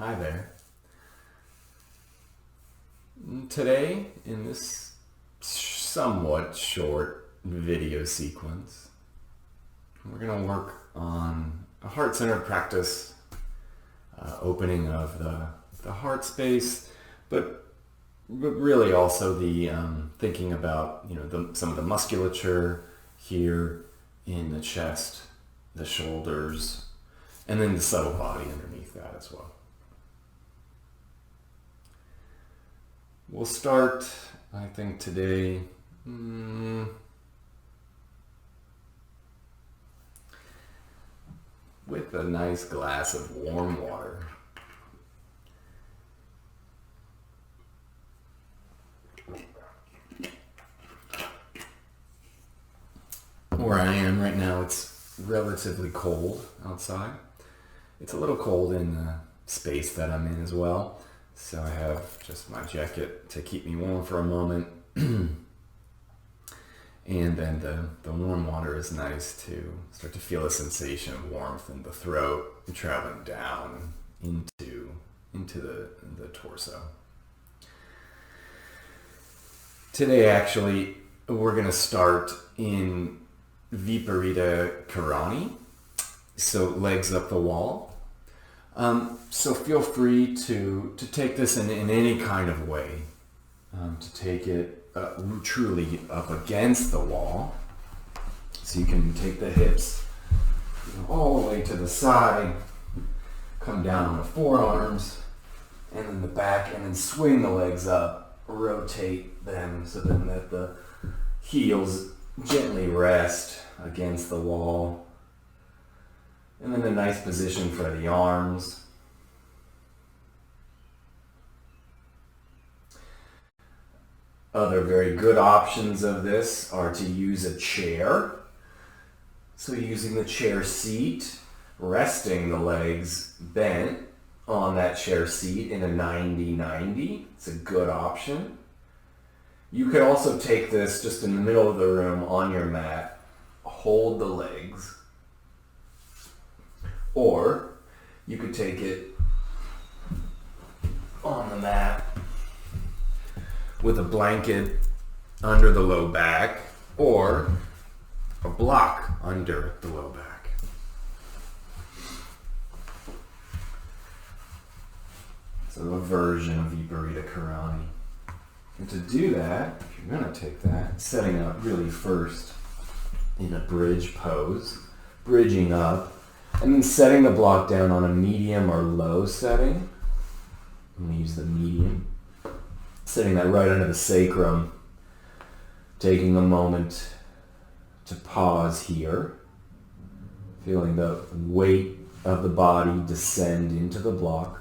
Hi there. Today, in this somewhat short video sequence, we're going to work on a heart-centered practice, opening of the heart space, but really also the thinking about some of the musculature here in the chest, the shoulders, and then the subtle body underneath that as well. We'll start, I think, today with a nice glass of warm water. Where I am right now, it's relatively cold outside. It's a little cold in the space that I'm in as well. So I have just my jacket to keep me warm for a moment. And then the warm water is nice to start to feel a sensation of warmth in the throat, traveling down into the torso. Today, actually, we're going to start in Viparita Karani, so legs up the wall. So feel free to take this in any kind of way, to take it truly up against the wall. So you can take the hips all the way to the side, come down on the forearms, and then the back, and then swing the legs up, rotate them so then that the heels gently rest against the wall. And then a nice position for the arms. Other very good options of this are to use a chair. So using the chair seat, resting the legs bent on that chair seat in a 90-90. It's a good option. You could also take this just in the middle of the room on your mat, hold the legs. Or you could take it on the mat with a blanket under the low back or a block under the low back. So a version of Viparita Karani. And to do that, if you're going to take that, setting up really first in a bridge pose, bridging up, and then setting the block down on a medium or low setting. I'm going to use the medium. Setting that right under the sacrum. Taking a moment to pause here. Feeling the weight of the body descend into the block.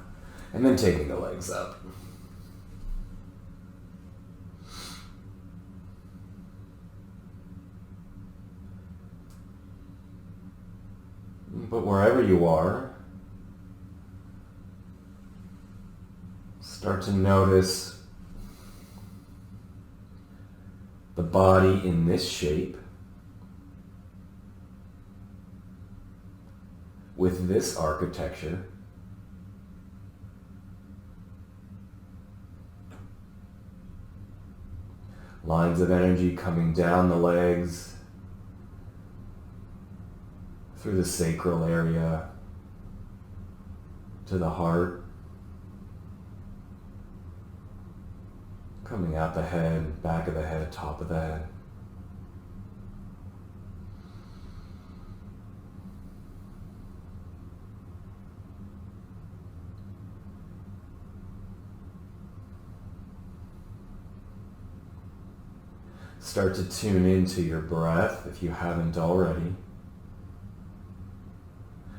And then taking the legs up. But wherever you are, start to notice the body in this shape with this architecture. Lines of energy coming down the legs, through the sacral area, to the heart, coming out the head, back of the head, top of the head. Start to tune into your breath if you haven't already.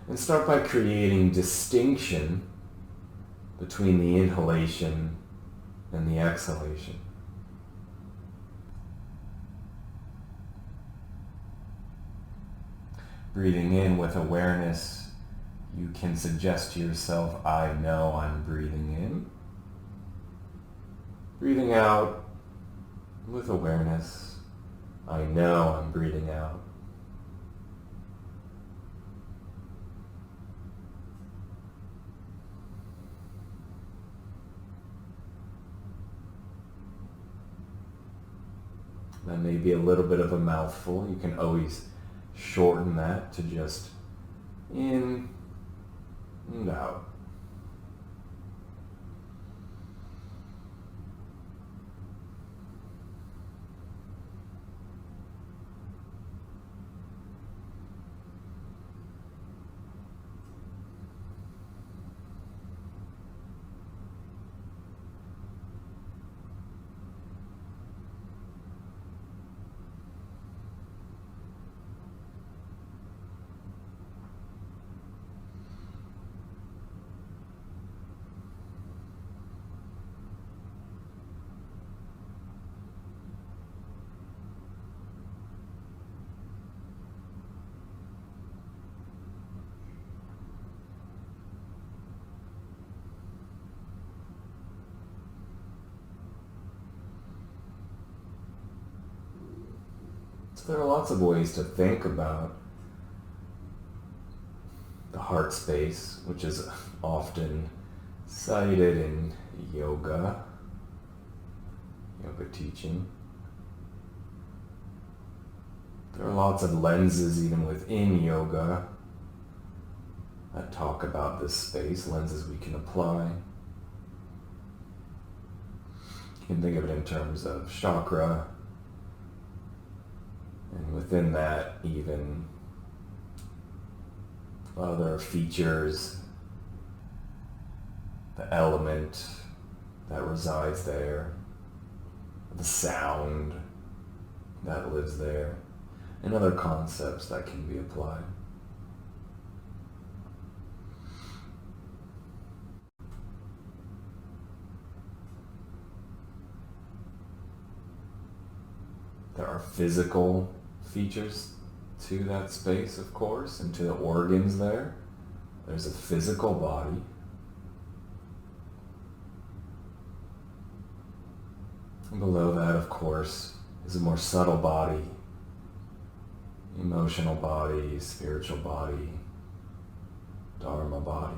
And start by creating distinction between the inhalation and the exhalation. Breathing in with awareness, you can suggest to yourself, I know I'm breathing in. Breathing out with awareness, I know I'm breathing out. That may be a little bit of a mouthful. You can always shorten that to just in and out. So there are lots of ways to think about the heart space, which is often cited in yoga teaching. There are lots of lenses even within yoga that talk about this space, lenses we can apply. You can think of it in terms of chakra, and within that even other features, the element that resides there, the sound that lives there, and other concepts that can be applied. There are physical features to that space, of course, and to the organs there. There's a physical body. And below that, of course, is a more subtle body, emotional body, spiritual body, dharma body.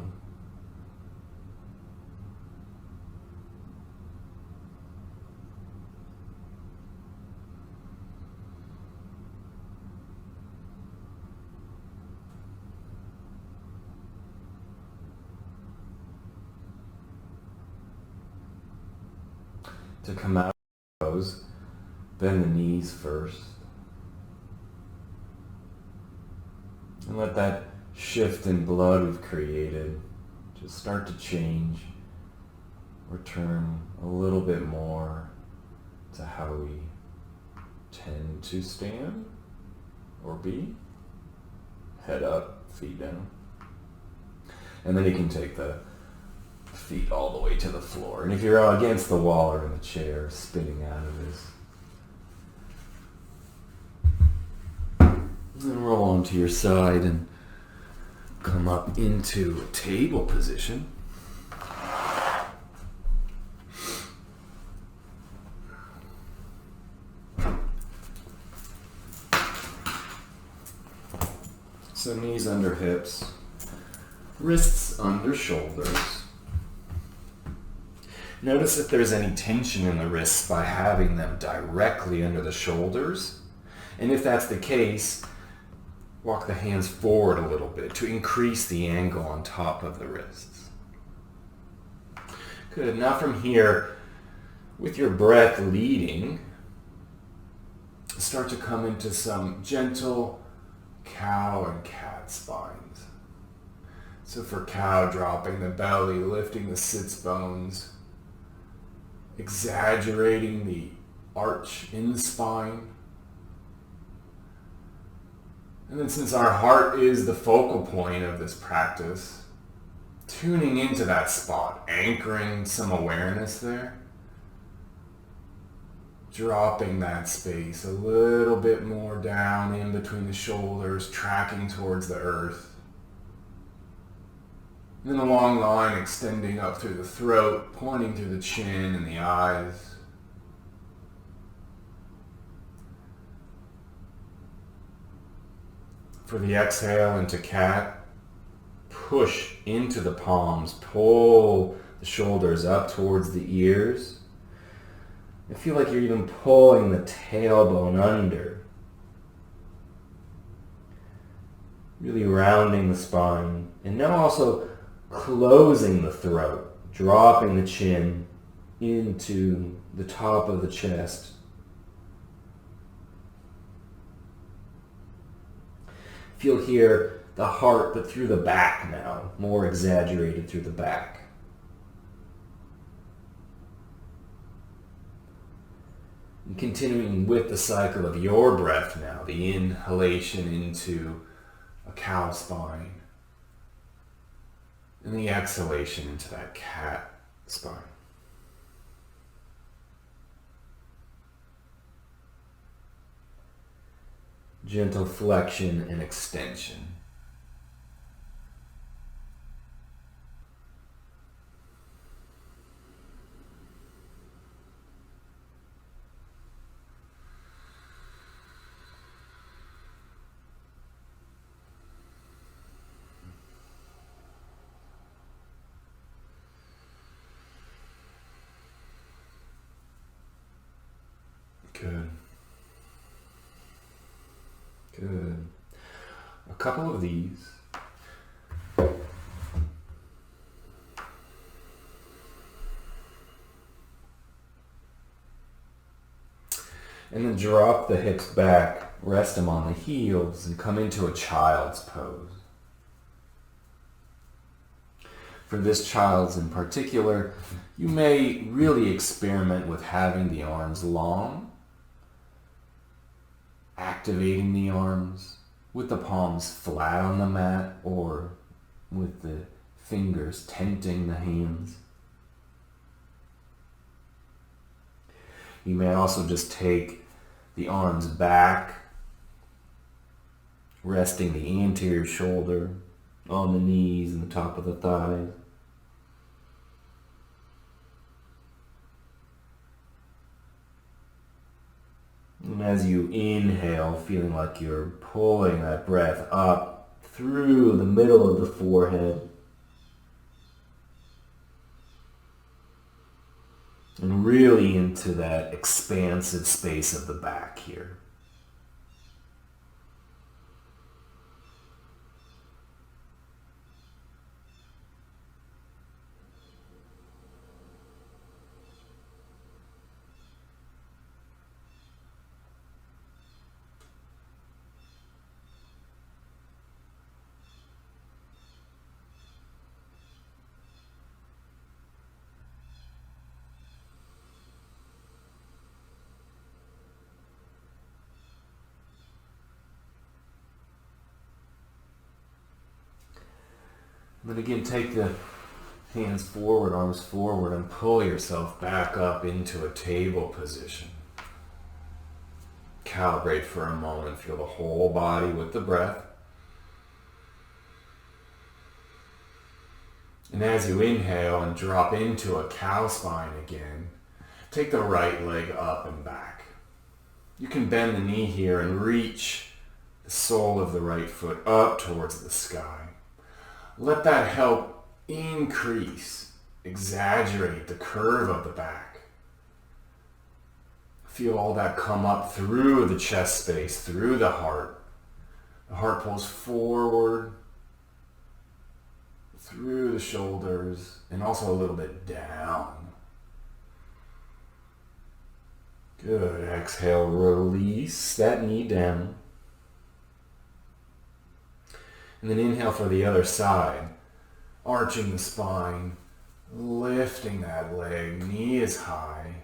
To come out of those, bend the knees first. And let that shift in blood we've created just start to change. Return a little bit more to how we tend to stand or be. Head up, feet down. And then you can take the feet all the way to the floor. And if you're against the wall or in a chair, spinning out of this, then roll onto your side and come up into a table position. So knees under hips, wrists under shoulders. Notice if there's any tension in the wrists by having them directly under the shoulders. And if that's the case, walk the hands forward a little bit to increase the angle on top of the wrists. Good. Now from here, with your breath leading, start to come into some gentle cow and cat spines. So for cow, dropping the belly, lifting the sits bones, exaggerating the arch in the spine. And then since our heart is the focal point of this practice, tuning into that spot, anchoring some awareness there, dropping that space a little bit more down in between the shoulders, tracking towards the earth. And then a long line extending up through the throat, pointing through the chin and the eyes. For the exhale into cat, push into the palms, pull the shoulders up towards the ears. I feel like you're even pulling the tailbone under. Really rounding the spine. And now also closing the throat, dropping the chin into the top of the chest. Feel here the heart, but through the back now, more exaggerated through the back. And continuing with the cycle of your breath now, the inhalation into a cow spine, and the exhalation into that cat spine. Gentle flexion and extension. Good. Good. A couple of these. And then drop the hips back, rest them on the heels, and come into a child's pose. For this child's in particular, you may really experiment with having the arms long, activating the arms with the palms flat on the mat or with the fingers tenting the hands. You may also just take the arms back, resting the anterior shoulder on the knees and the top of the thighs. And as you inhale, feeling like you're pulling that breath up through the middle of the forehead. And really into that expansive space of the back here. Then again, take the hands forward, arms forward, and pull yourself back up into a table position. Calibrate for a moment, feel the whole body with the breath. And as you inhale and drop into a cow spine again, take the right leg up and back. You can bend the knee here and reach the sole of the right foot up towards the sky. Let that help increase, exaggerate the curve of the back. Feel all that come up through the chest space, through the heart. The heart pulls forward, through the shoulders, and also a little bit down. Good. Exhale, release that knee down. And then inhale for the other side, arching the spine, lifting that leg, knee is high.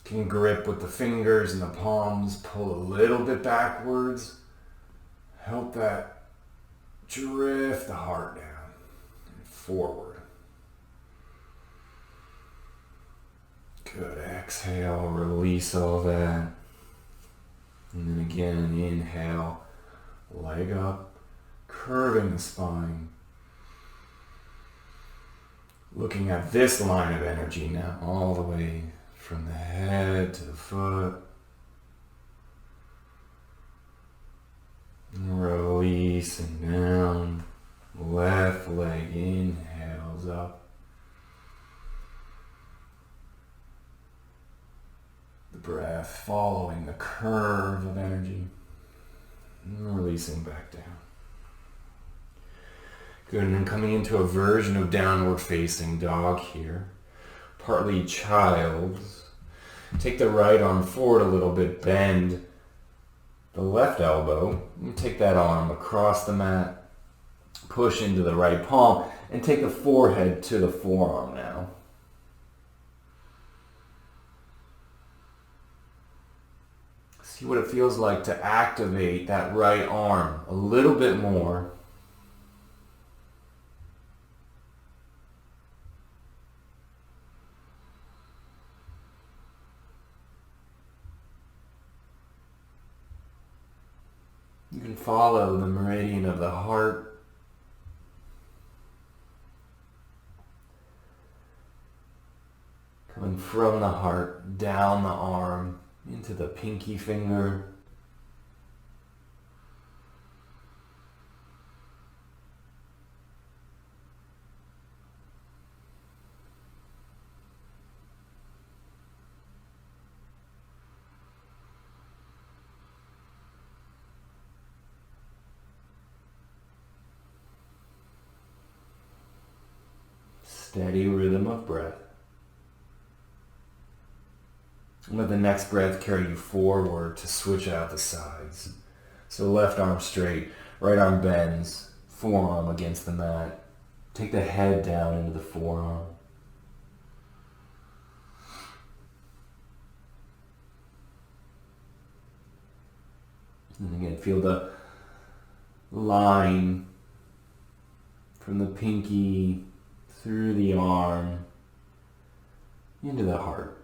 Can grip with the fingers and the palms, pull a little bit backwards. Help that drift the heart down and forward. Good. Exhale, release all that. And then again, inhale. Leg up, curving the spine. Looking at this line of energy now, all the way from the head to the foot. Releasing down. Left leg inhales up. breath, following the curve of energy, and releasing back down. Good, and then coming into a version of downward facing dog here, partly child's. Take the right arm forward a little bit, bend the left elbow, and take that arm across the mat, push into the right palm, and take the forehead to the forearm now. See what it feels like to activate that right arm a little bit more. You can follow the meridian of the heart. Coming from the heart, down the arm, into the pinky finger. Steady rhythm of breath. Let the next breath carry you forward to switch out the sides. So left arm straight, right arm bends, forearm against the mat. Take the head down into the forearm. And again, feel the line from the pinky through the arm into the heart.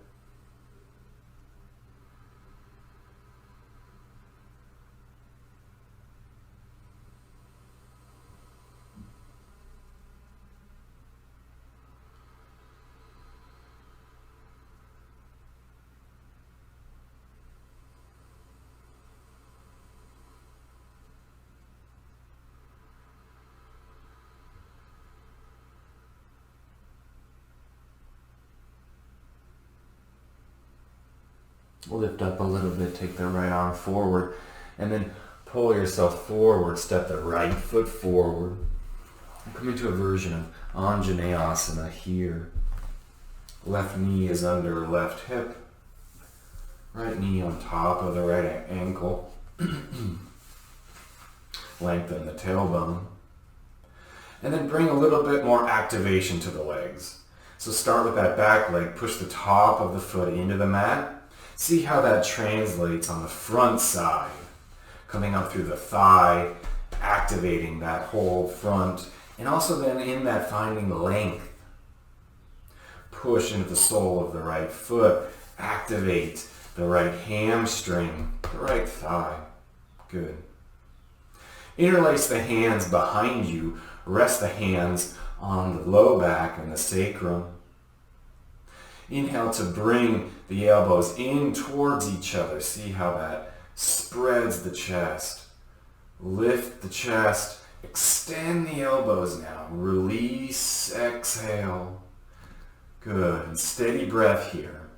Lift up a little bit, take the right arm forward, and then pull yourself forward, step the right foot forward. Come into a version of Anjaneyasana here. Left knee is under left hip, right knee on top of the right ankle. Lengthen the tailbone. And then bring a little bit more activation to the legs. So start with that back leg, push the top of the foot into the mat. See how that translates on the front side, coming up through the thigh, activating that whole front, and also then in that finding length. Push into the sole of the right foot, activate the right hamstring, the right thigh. Good. Interlace the hands behind you, rest the hands on the low back and the sacrum. Inhale to bring the elbows in towards each other. See how that spreads the chest. Lift the chest. Extend the elbows now. Release. Exhale. Good. And steady breath here.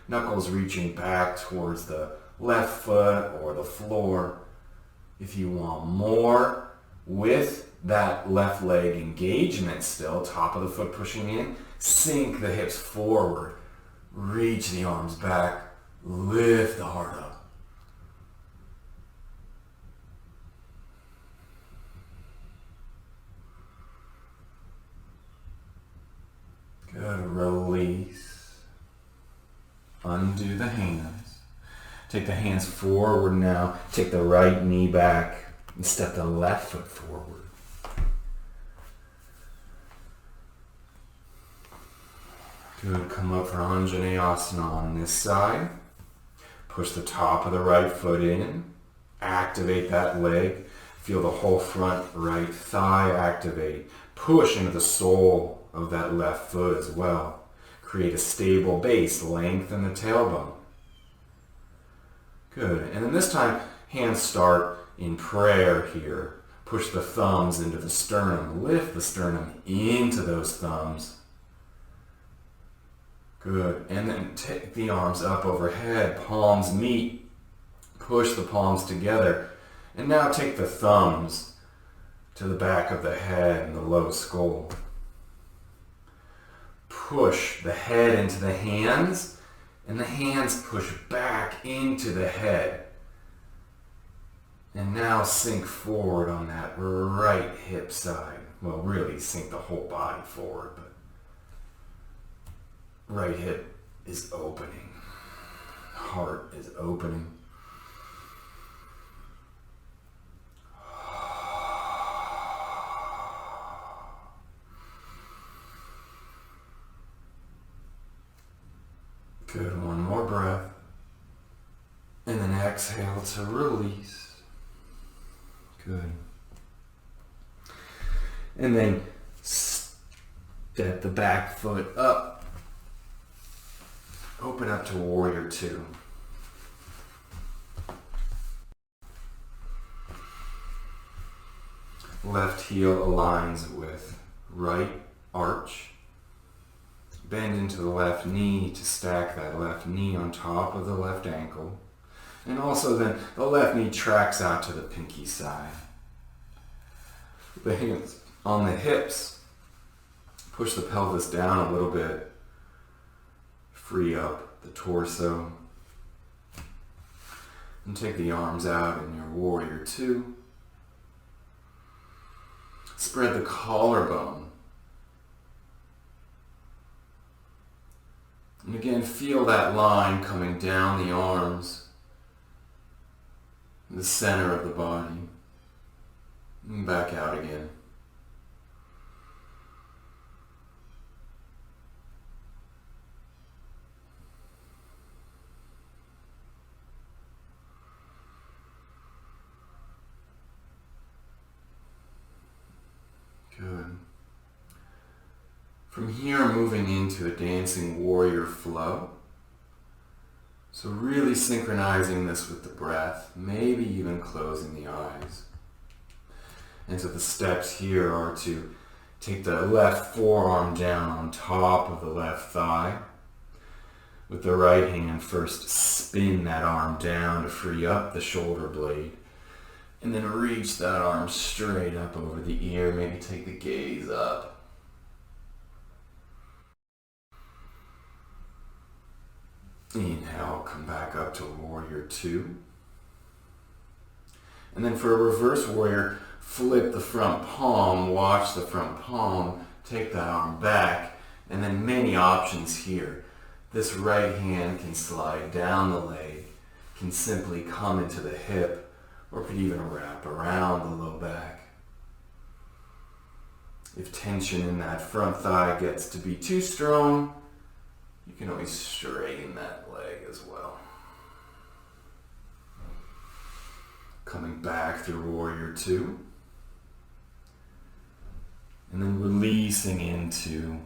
Knuckles reaching back towards the left foot or the floor. If you want more with that left leg engagement still, top of the foot pushing in, sink the hips forward, reach the arms back, lift the heart up. Good, release. Undo the hands. Take the hands forward now, take the right knee back, and step the left foot forward. Good, come up for Anjaneyasana on this side. Push the top of the right foot in. Activate that leg. Feel the whole front right thigh activate. Push into the sole of that left foot as well. Create a stable base. Lengthen the tailbone. Good, and then this time, hands start in prayer here. Push the thumbs into the sternum. Lift the sternum into those thumbs. Good. And then take the arms up overhead, palms meet, push the palms together. And now take the thumbs to the back of the head and the low skull. Push the head into the hands, and the hands push back into the head. And now sink forward on that right hip side. Well, really sink the whole body forward, but right hip is opening. Heart is opening. Good, one more breath. And then exhale to release. Good. And then step the back foot up. Open up to Warrior Two. Left heel aligns with right arch. Bend into the left knee to stack that left knee on top of the left ankle. And also then the left knee tracks out to the pinky side. The hands on the hips. Push the pelvis down a little bit. Free up the torso. And take the arms out in your Warrior Two. Spread the collarbone. And again, feel that line coming down the arms, the center of the body, and back out again. Good. From here, moving into a dancing warrior flow. So really synchronizing this with the breath, maybe even closing the eyes. And so the steps here are to take the left forearm down on top of the left thigh. With the right hand, first spin that arm down to free up the shoulder blade. And then reach that arm straight up over the ear. Maybe take the gaze up. Inhale, come back up to Warrior Two. And then for a reverse warrior, flip the front palm, watch the front palm, take that arm back, and then many options here. This right hand can slide down the leg, can simply come into the hip, or could even wrap around the low back. If tension in that front thigh gets to be too strong, you can always straighten that leg as well. Coming back through Warrior Two. And then releasing into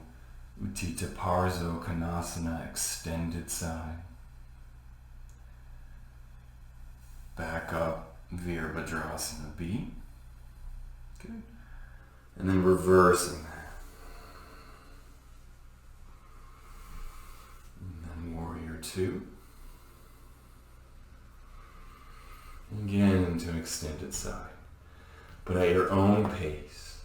Utthita Parso Konasana, extended side. Back up, Virabhadrasana B. Good. And then reversing that. Warrior Two. Again into an extended side, but at your own pace.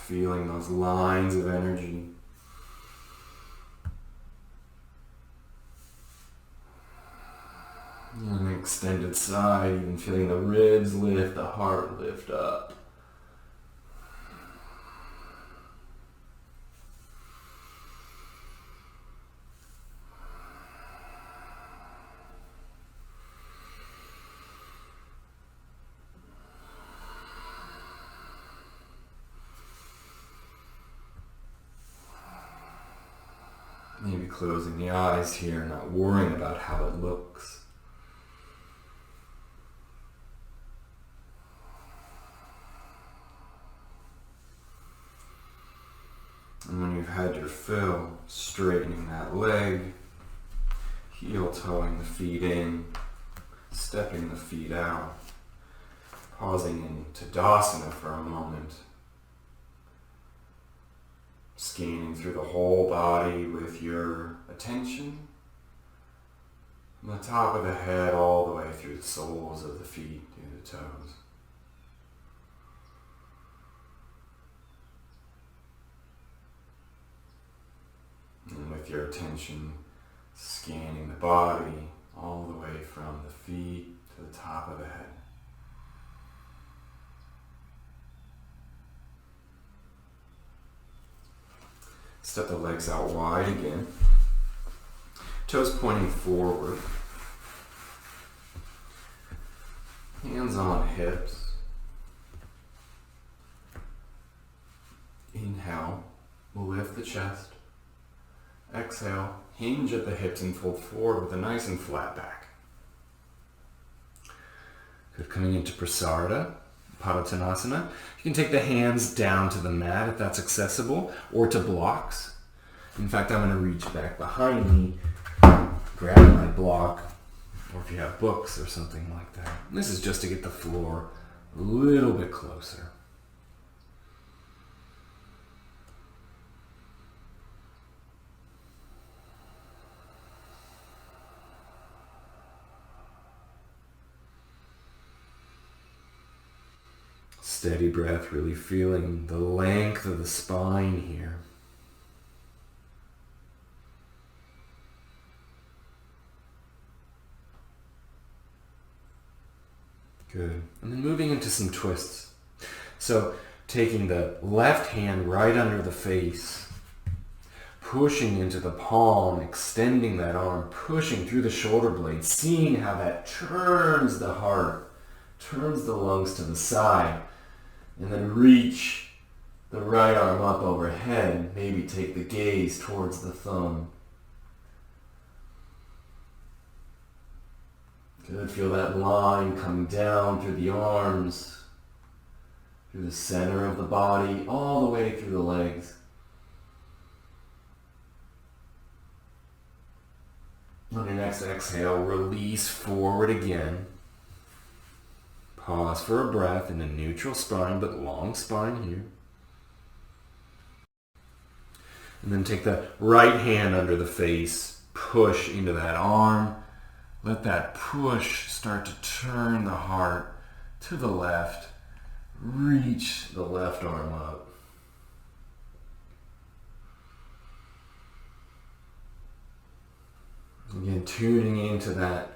Feeling those lines of energy. And an extended side, even feeling the ribs lift, the heart lift up. Maybe closing the eyes here, not worrying about how it looks. And when you've had your fill, straightening that leg, Heel toeing the feet in, stepping the feet out, pausing in Tadasana for a moment, scanning through the whole body with your attention, from the top of the head all the way through the soles of the feet to the toes. And with your attention, scanning the body all the way from the feet to the top of the head. Step the legs out wide again. Toes pointing forward. Hands on hips. Inhale, we'll lift the chest. Exhale, hinge at the hips and fold forward with a nice and flat back. Good, coming into Prasarada, Padottanasana. You can take the hands down to the mat if that's accessible, or to blocks. In fact, I'm going to reach back behind me, grab my block, or if you have books or something like that. And this is just to get the floor a little bit closer. Steady breath, really feeling the length of the spine here. Good. And then moving into some twists. So taking the left hand right under the face, pushing into the palm, extending that arm, pushing through the shoulder blades, seeing how that turns the heart, turns the lungs to the side, and then reach the right arm up overhead. Maybe take the gaze towards the thumb. Good, feel that line coming down through the arms, through the center of the body, all the way through the legs. On your next exhale, release forward again. Pause for a breath in a neutral spine, but long spine here. And then take the right hand under the face, push into that arm. Let that push start to turn the heart to the left. Reach the left arm up. Again, tuning into that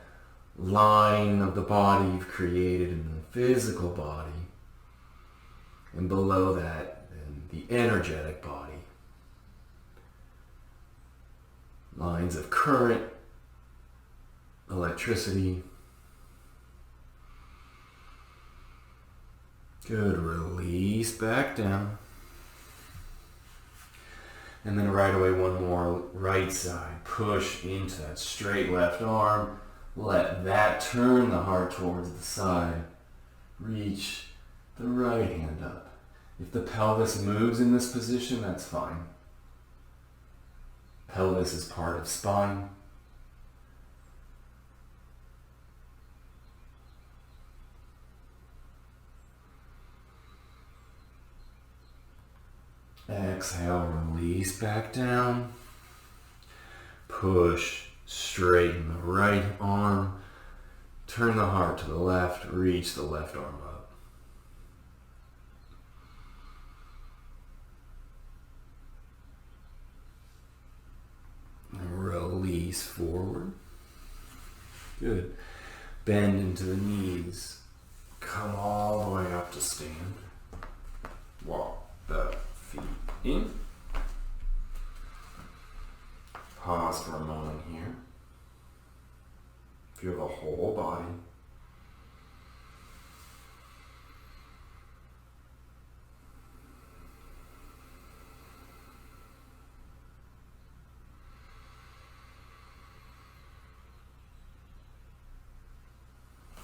line of the body you've created in the physical body, and below that, then the energetic body. Lines of current, electricity. Good, release back down. And then right away, one more right side. Push into that straight left arm. Let that turn the heart towards the side. Reach the right hand up. If the pelvis moves in this position, that's fine. Pelvis is part of spine. Exhale, release back down. Push, straighten the right arm. Turn the heart to the left, reach the left arm up. And release forward. Good. Bend into the knees. Come all the way up to stand. Walk the feet in. Pause for a moment here. Feel the whole body.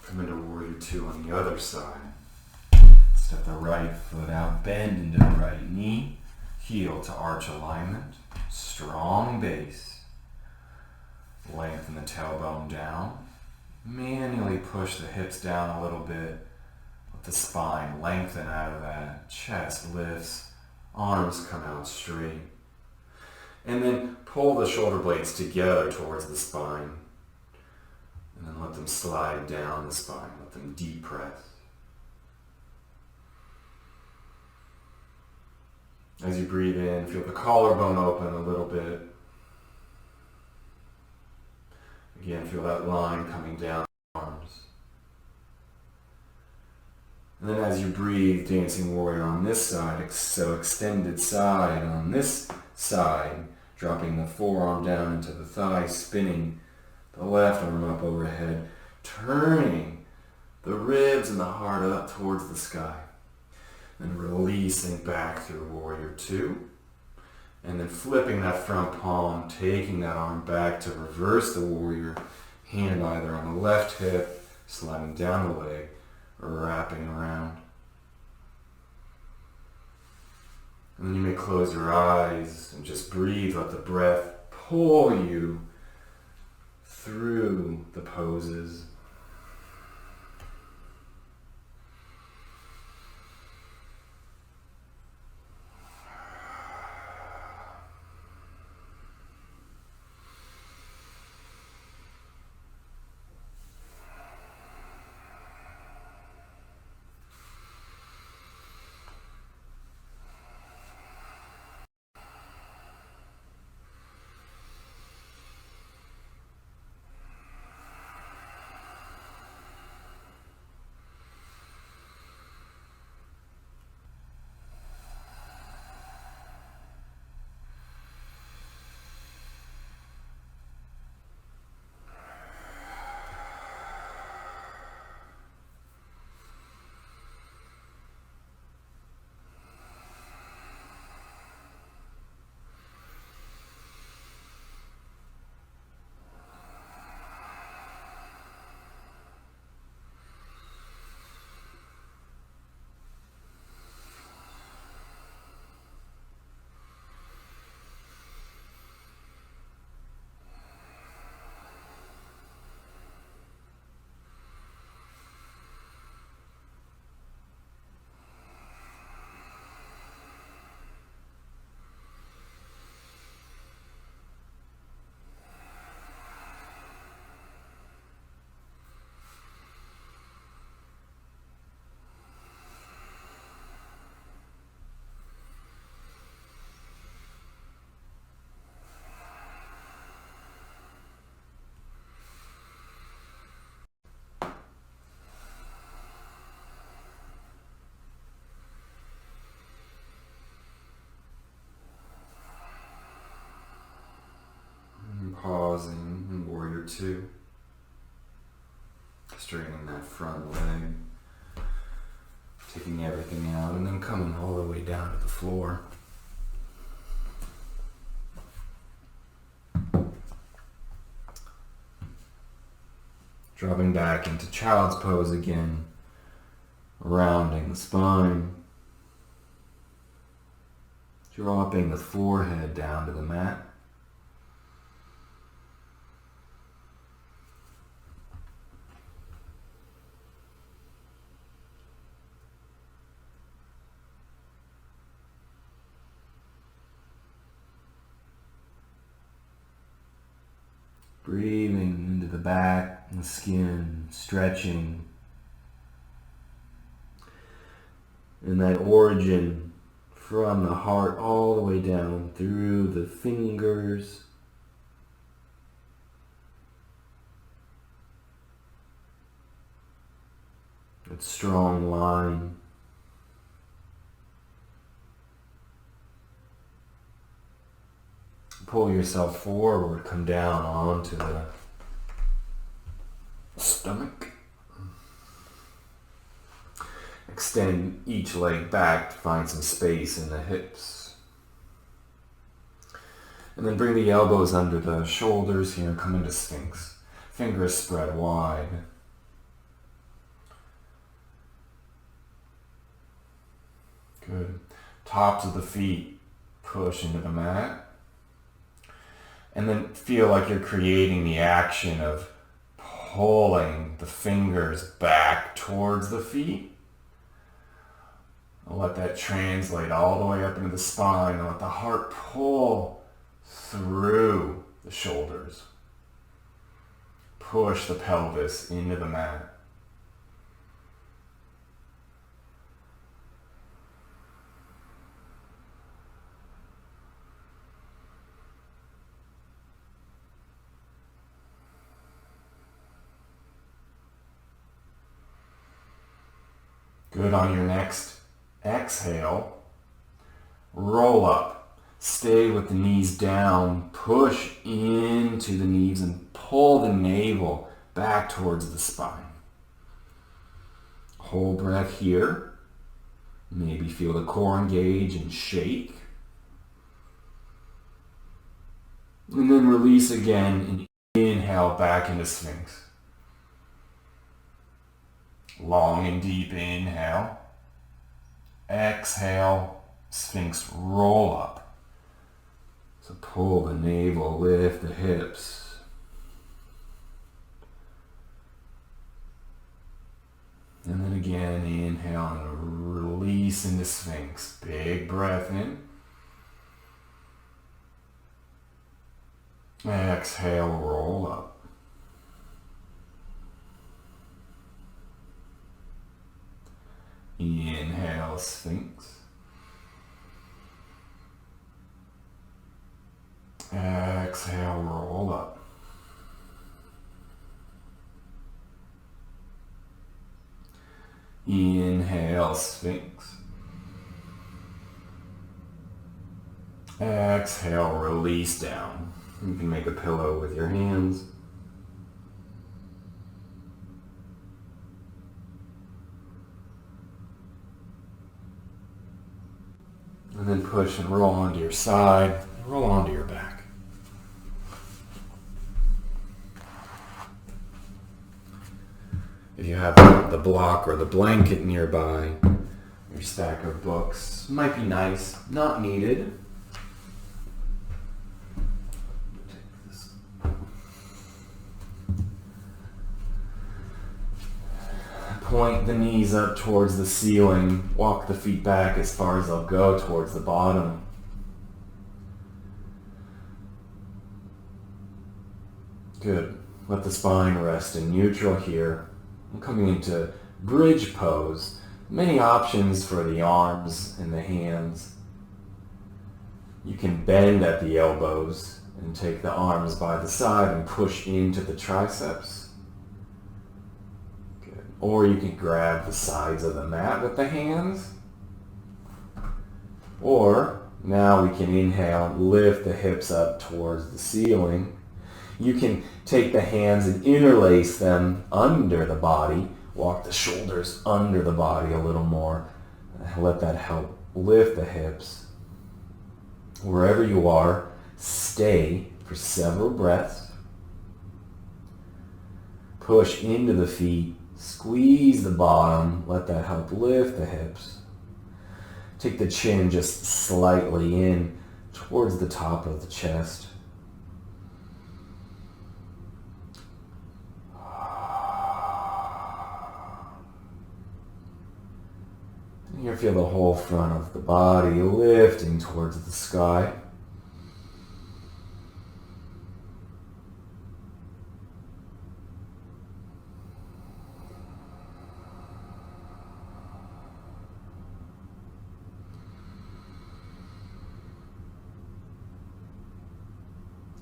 Come into Warrior Two on the other side. Step the right foot out, bend into the right knee, heel to arch alignment, strong base. Lengthen the tailbone down. Manually push the hips down a little bit. Let the spine lengthen out of that. Chest lifts. Arms come out straight. And then pull the shoulder blades together towards the spine. And then let them slide down the spine. Let them depress. As you breathe in, feel the collarbone open a little bit. Again, feel that line coming down the arms. And then as you breathe, dancing warrior on this side, so extended side on this side, dropping the forearm down into the thigh, spinning the left arm up overhead, turning the ribs and the heart up towards the sky. And releasing back through warrior two. And then flipping that front palm, taking that arm back to reverse the warrior. Hand either on the left hip, sliding down the leg, or wrapping around. And then you may close your eyes and just breathe. Let the breath pull you through the poses. Pausing in warrior two. Straightening that front leg. Taking everything out and then coming all the way down to the floor. Dropping back into child's pose again. Rounding the spine. Dropping the forehead down to the mat. Breathing into the back and the skin, stretching. And that origin from the heart all the way down through the fingers. That strong line. Pull yourself forward, come down onto the stomach. Extend each leg back to find some space in the hips. And then bring the elbows under the shoulders here and come into Sphinx. Fingers spread wide. Good. Tops of the feet push into the mat. And then feel like you're creating the action of pulling the fingers back towards the feet. And let that translate all the way up into the spine. And let the heart pull through the shoulders. Push the pelvis into the mat. Good. On your next exhale, roll up. Stay with the knees down. Push into the knees and pull the navel back towards the spine. Hold breath here. Maybe feel the core engage and shake. And then release again and inhale back into Sphinx. Long and deep inhale. Exhale, Sphinx, roll up. So pull the navel, lift the hips. And then again, inhale and release into Sphinx. Big breath in. Exhale, roll up. Inhale, Sphinx. Exhale, roll up. Inhale, Sphinx. Exhale, release down. You can make a pillow with your hands. And then push and roll onto your side, roll onto your back. If you have the block or the blanket nearby, your stack of books might be nice, not needed. Point the knees up towards the ceiling. Walk the feet back as far as they'll go towards the bottom. Good. Let the spine rest in neutral here. I'm coming into bridge pose. Many options for the arms and the hands. You can bend at the elbows and take the arms by the side and push into the triceps. Or you can grab the sides of the mat with the hands. Or now we can inhale, lift the hips up towards the ceiling. You can take the hands and interlace them under the body. Walk the shoulders under the body a little more. Let that help lift the hips. Wherever you are, stay for several breaths. Push into the feet. Squeeze the bottom, let that help lift the hips. Take the chin just slightly in towards the top of the chest. And you feel the whole front of the body lifting towards the sky.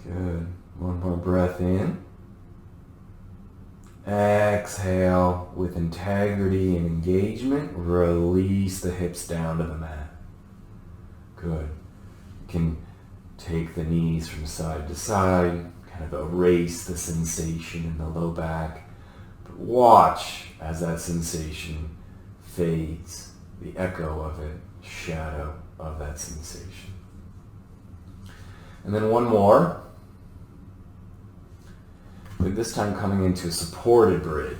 Good. One more breath in. Exhale with integrity and engagement. Release the hips down to the mat. Good. You can take the knees from side to side, kind of erase the sensation in the low back. But watch as that sensation fades, the echo of it, shadow of that sensation. And then one more. But this time coming into a supported bridge.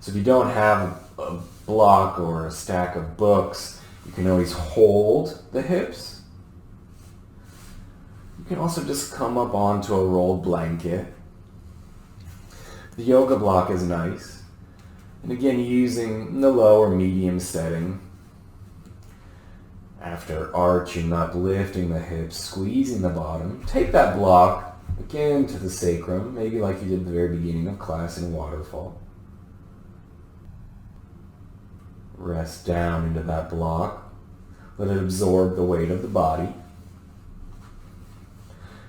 So if you don't have a block or a stack of books, you can always hold the hips. can also just come up onto a rolled blanket. The yoga block is nice. And again, using the low or medium setting. After arching up, lifting the hips, squeezing the bottom. Take that block again to the sacrum, maybe like you did at the very beginning of class in waterfall. Rest down into that block. Let it absorb the weight of the body.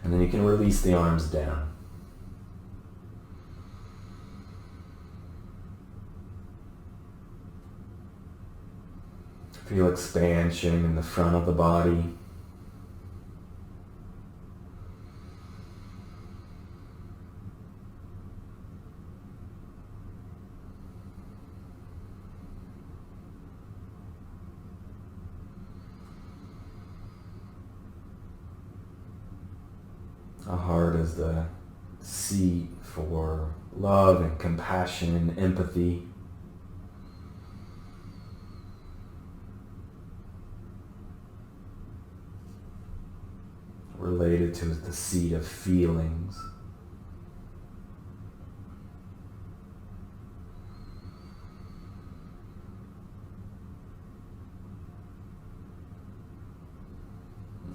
And then you can release the arms down. Feel expansion in the front of the body. The heart is the seat for love and compassion and empathy. Related to the seat of feelings.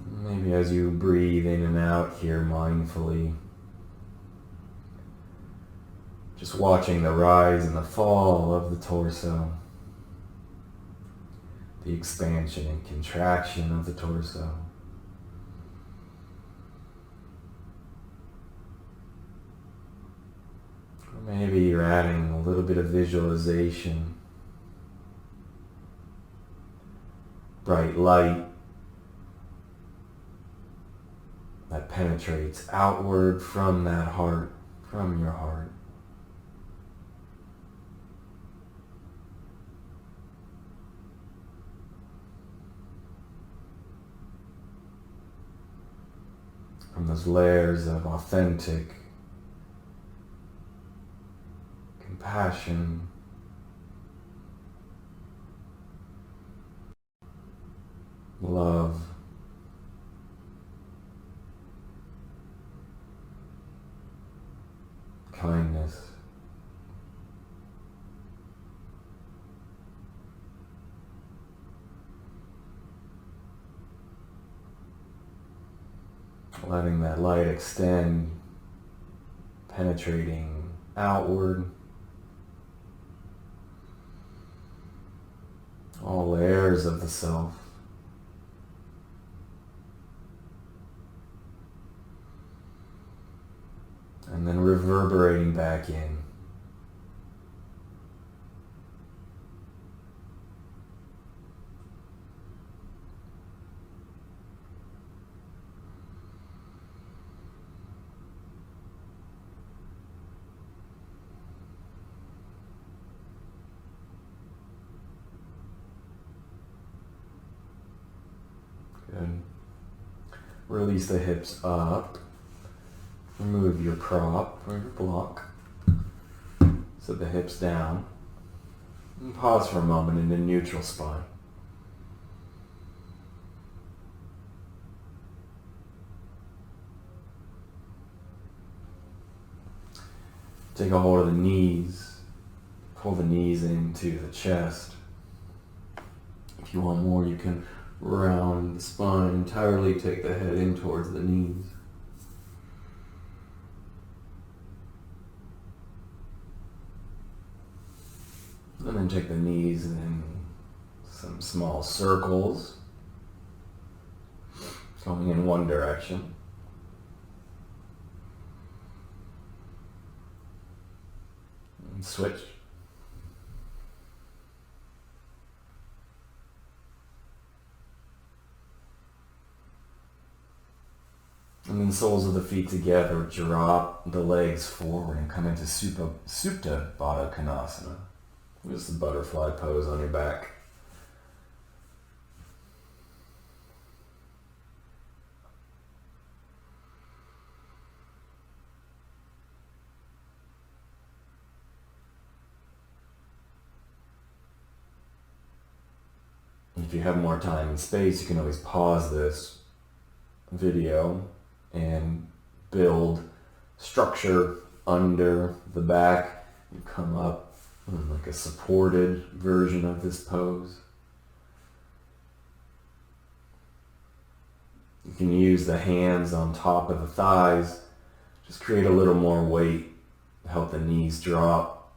Maybe as you breathe in and out here mindfully, just watching the rise and the fall of the torso, the expansion and contraction of the torso. Maybe you're adding a little bit of visualization, bright light that penetrates outward from that heart, from your heart. From those layers of authentic compassion, love, kindness, letting that light extend, penetrating outward, all layers of the self. And then reverberating back in. Good. Release the hips up. Remove your prop or your block. Set the hips down. And pause for a moment in a neutral spine. Take a hold of the knees. Pull the knees into the chest. If you want more, you can round the spine entirely. Take the head in towards the knees. And then take the knees in some small circles, going in one direction. And switch. And then soles of the feet together, drop the legs forward and come into Supta Baddha Konasana. Just the butterfly pose on your back. If you have more time and space, you can always pause this video and build structure under the back. You come up in like a supported version of this pose. You can use the hands on top of the thighs. Just create a little more weight, help the knees drop.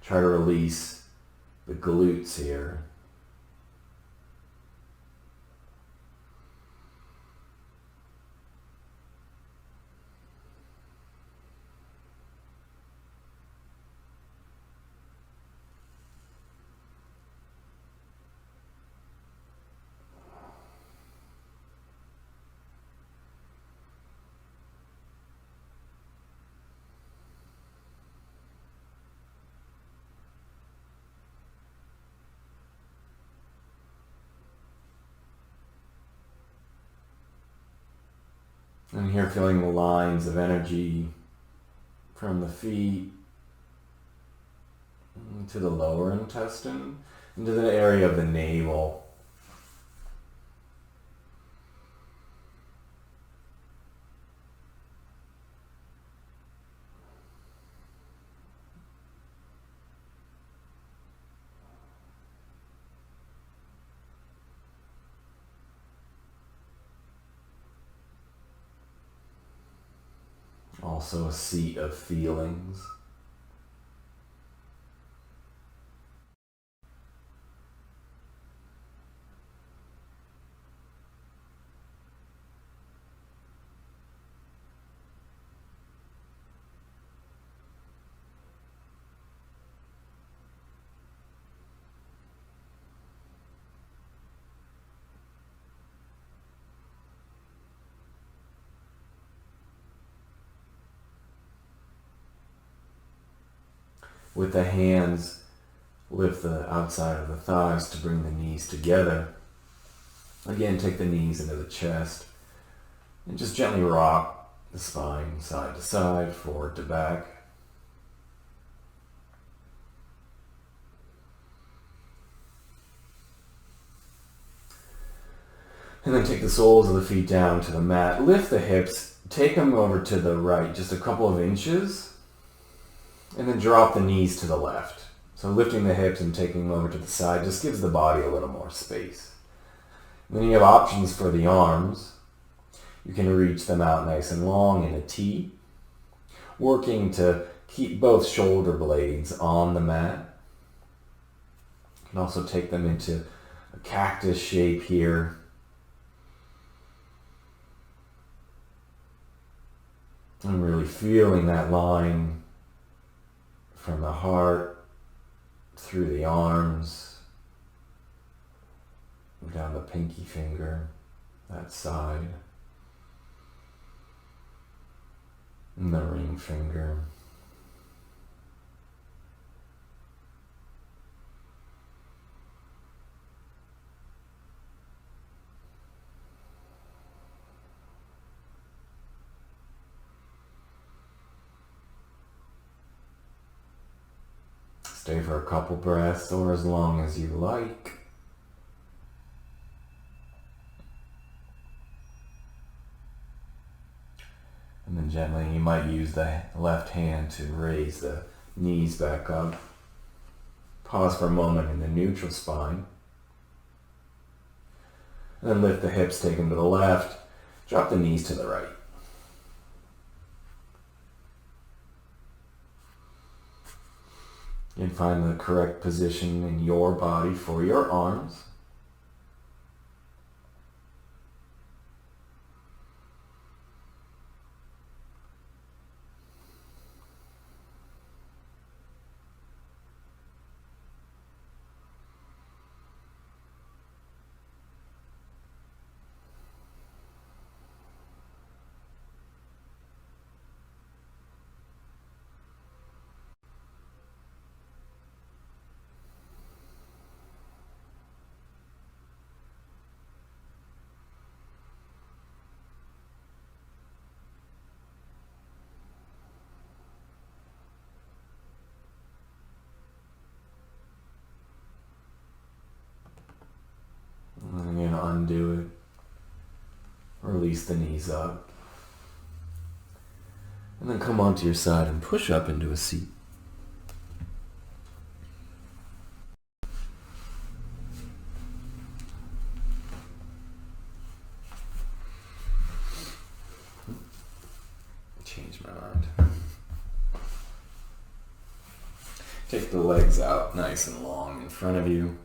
Try to release the glutes here. And here feeling the lines of energy from the feet to the lower intestine, into the area of the navel. Also a seat of feelings. With the hands, lift the outside of the thighs to bring the knees together. Again, take the knees into the chest and just gently rock the spine side to side, forward to back. And then take the soles of the feet down to the mat. Lift the hips, take them over to the right, just a couple of inches. And then drop the knees to the left. So lifting the hips and taking them over to the side just gives the body a little more space. And then you have options for the arms. You can reach them out nice and long in a T, working to keep both shoulder blades on the mat. You can also take them into a cactus shape here. And really feeling that line from the heart, through the arms, down the pinky finger, that side, and the ring finger. Stay for a couple breaths or as long as you like. And then gently you might use the left hand to raise the knees back up. Pause for a moment in the neutral spine. And then lift the hips, take them to the left. Drop the knees to the right. And find the correct position in your body for your arms. And again, undo it. release the knees up. And then come onto your side and push up into a seat. Change my mind. Take the legs out nice and long in front of you.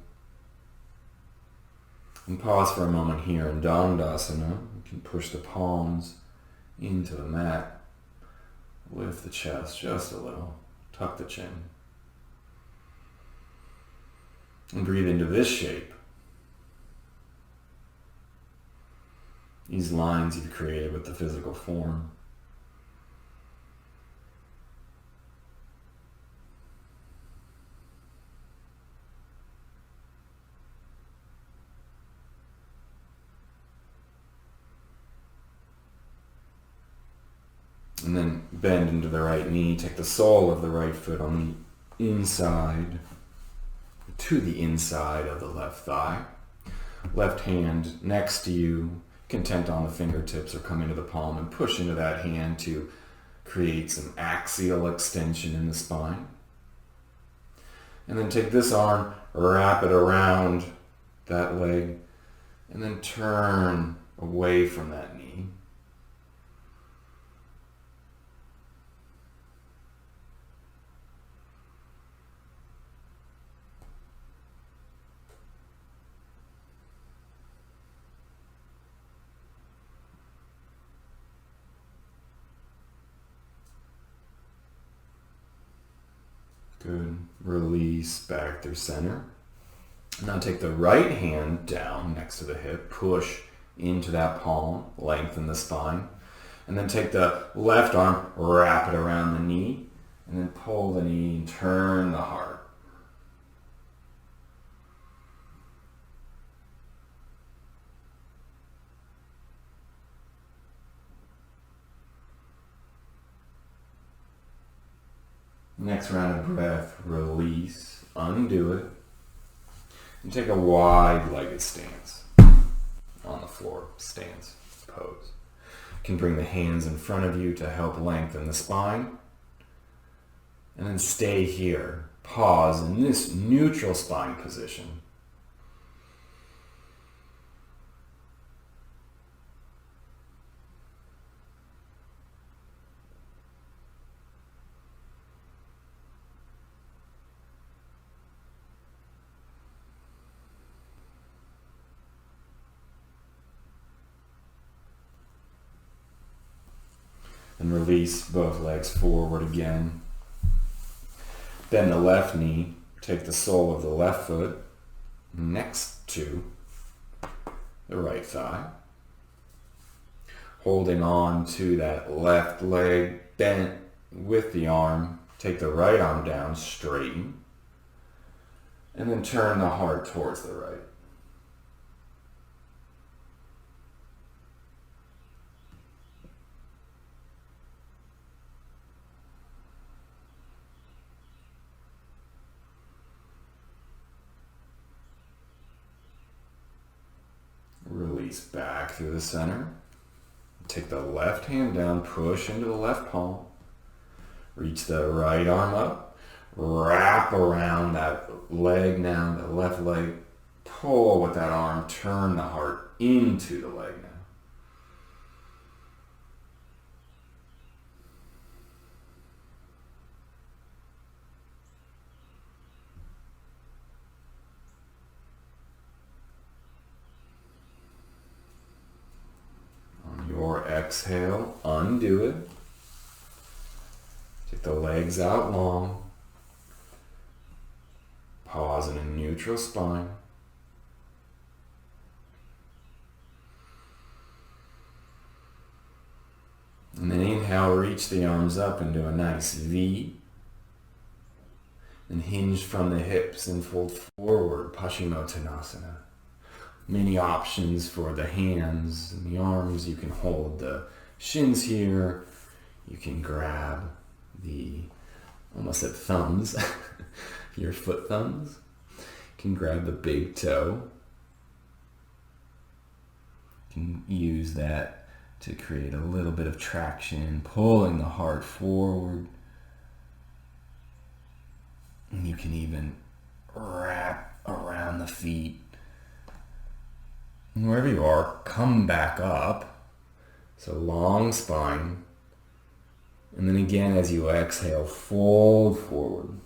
And pause for a moment here in Dandasana. You can push the palms into the mat. Lift the chest just a little. Tuck the chin. And breathe into this shape. These lines you've created with the physical form. And then bend into the right knee. Take the sole of the right foot on the inside, to the inside of the left thigh. Left hand next to you, content on the fingertips or come into the palm and push into that hand to create some axial extension in the spine. And then take this arm, wrap it around that leg, and then turn away from that knee. Good. Release back through center. Now take the right hand down next to the hip. Push into that palm. Lengthen the spine. And then take the left arm, wrap it around the knee. And then pull the knee and turn the heart. Next round of breath, release, undo it, and take a wide-legged stance on the floor, stance, pose. You can bring the hands in front of you to help lengthen the spine, and then stay here. Pause in this neutral spine position. And release both legs forward again. Bend the left knee. Take the sole of the left foot next to the right thigh. Holding on to that left leg bent with the arm. Take the right arm down, straighten. And then turn the heart towards the right. Release back through the center. Take the left hand down, push into the left palm. Reach the right arm up. Wrap around that leg now, the left leg. Pull with that arm, turn the heart into the leg now. Exhale, undo it. Take the legs out long. Pause in a neutral spine. And then inhale, reach the arms up into a nice V. And hinge from the hips and fold forward, Paschimottanasana. Many options for the hands and the arms. You can hold the shins here. You can grab the, almost said thumbs, your foot thumbs. You can grab the big toe. You can use that to create a little bit of traction, pulling the heart forward. And you can even wrap around the feet. And wherever you are, come back up. So long spine. And then again, as you exhale, fold forward.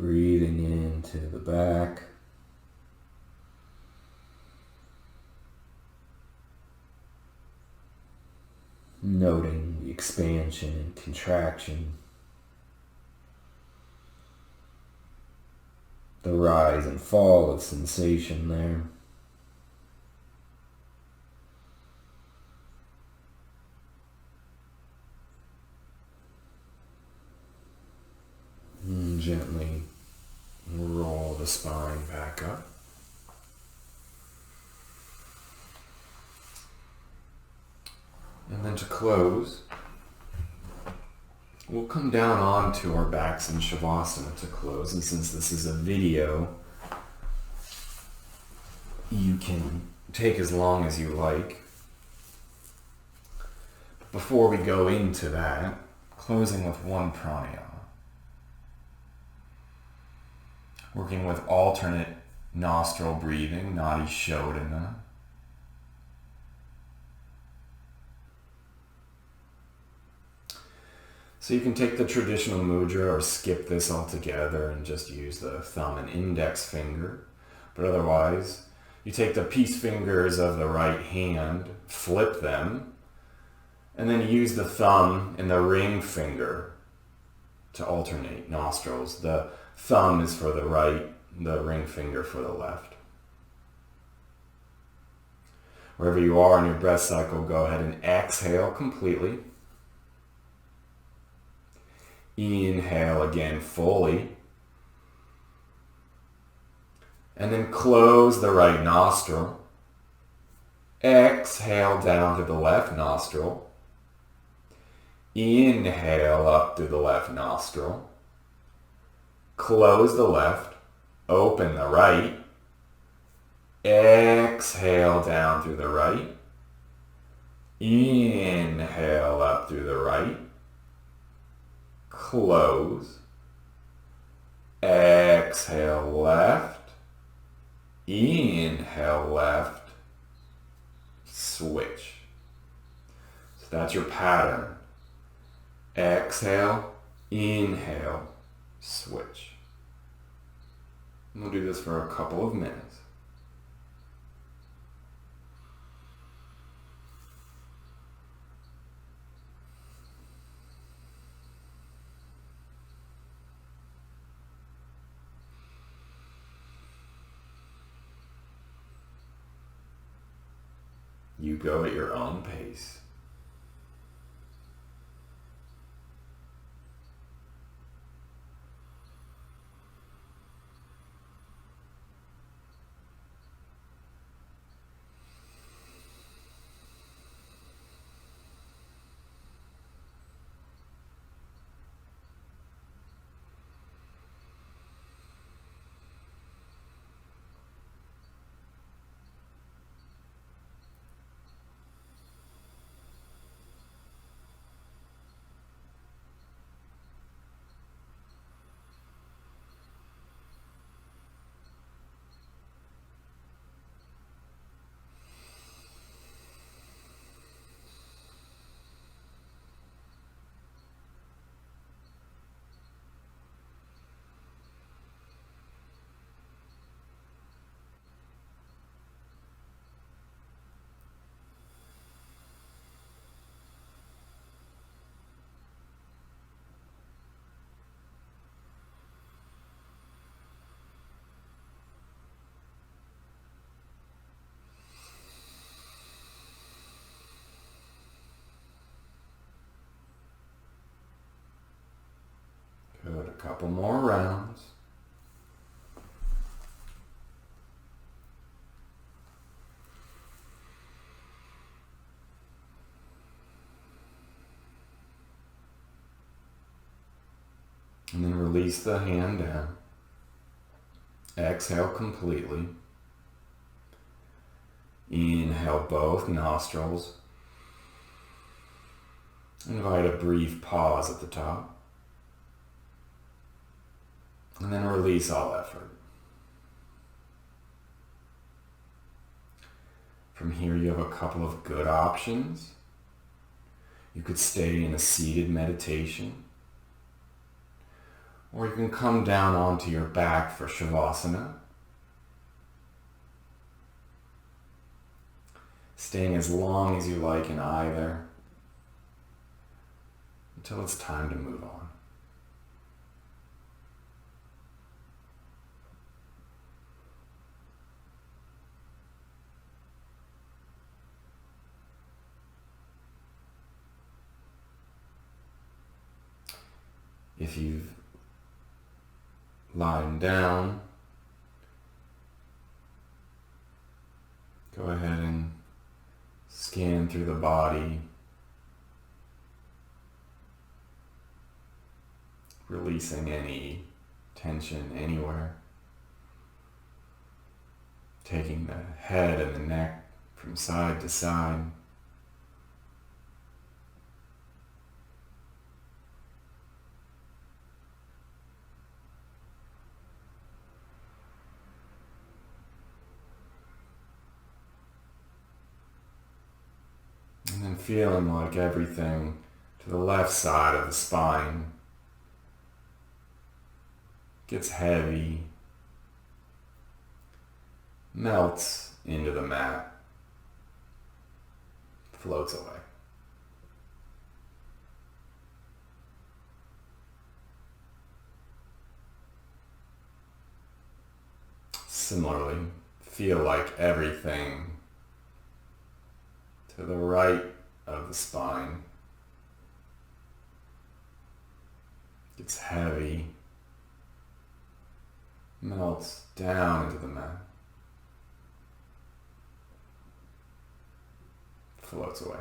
Breathing into the back. Noting the expansion and contraction. The rise and fall of sensation there. And gently roll the spine back up. And then to close, we'll come down onto our backs in Shavasana to close. And since this is a video, you can take as long as you like. But before we go into that, closing with one pranayama. Working with alternate nostril breathing, Nadi Shodhana. So you can take the traditional mudra or skip this altogether and just use the thumb and index finger. But otherwise, you take the peace fingers of the right hand, flip them, and then use the thumb and the ring finger to alternate nostrils. The thumb is for the right, the ring finger for the left. Wherever you are in your breath cycle, go ahead and exhale completely. Inhale again fully. And then close the right nostril. Exhale down to the left nostril. Inhale up through the left nostril. Close the left. Open the right. Exhale down through the right. Inhale up through the right. Close. Exhale left. Inhale left. Switch. So that's your pattern. Exhale, inhale, switch. And we'll do this for a couple of minutes. You go at your own pace. couple more rounds. And then release the hand down. Exhale completely. Inhale both nostrils. Invite a brief pause at the top. And then release all effort. From here you have a couple of good options. You could stay in a seated meditation. Or you can come down onto your back for Shavasana. Staying as long as you like in either, until it's time to move on. If you've lying down, go ahead and scan through the body, releasing any tension anywhere, taking the head and the neck from side to side. And then feeling like everything to the left side of the spine gets heavy, melts into the mat, floats away. Similarly, feel like everything to the right of the spine gets heavy, melts down into the mat, floats away.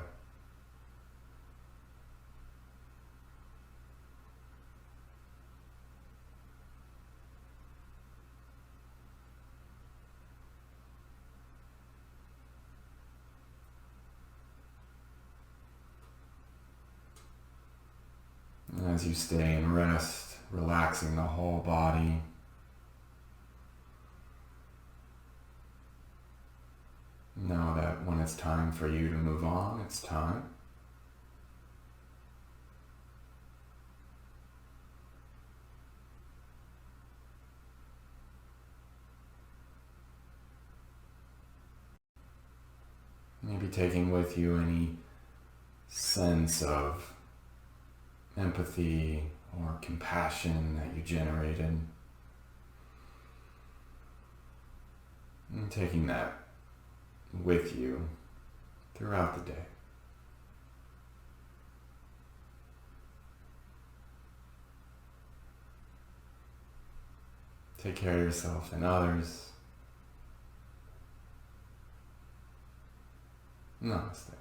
As you stay in rest, relaxing the whole body, know that when it's time for you to move on, it's time. Maybe taking with you any sense of empathy or compassion that you generated. And taking that with you throughout the day. Take care of yourself and others. Namaste.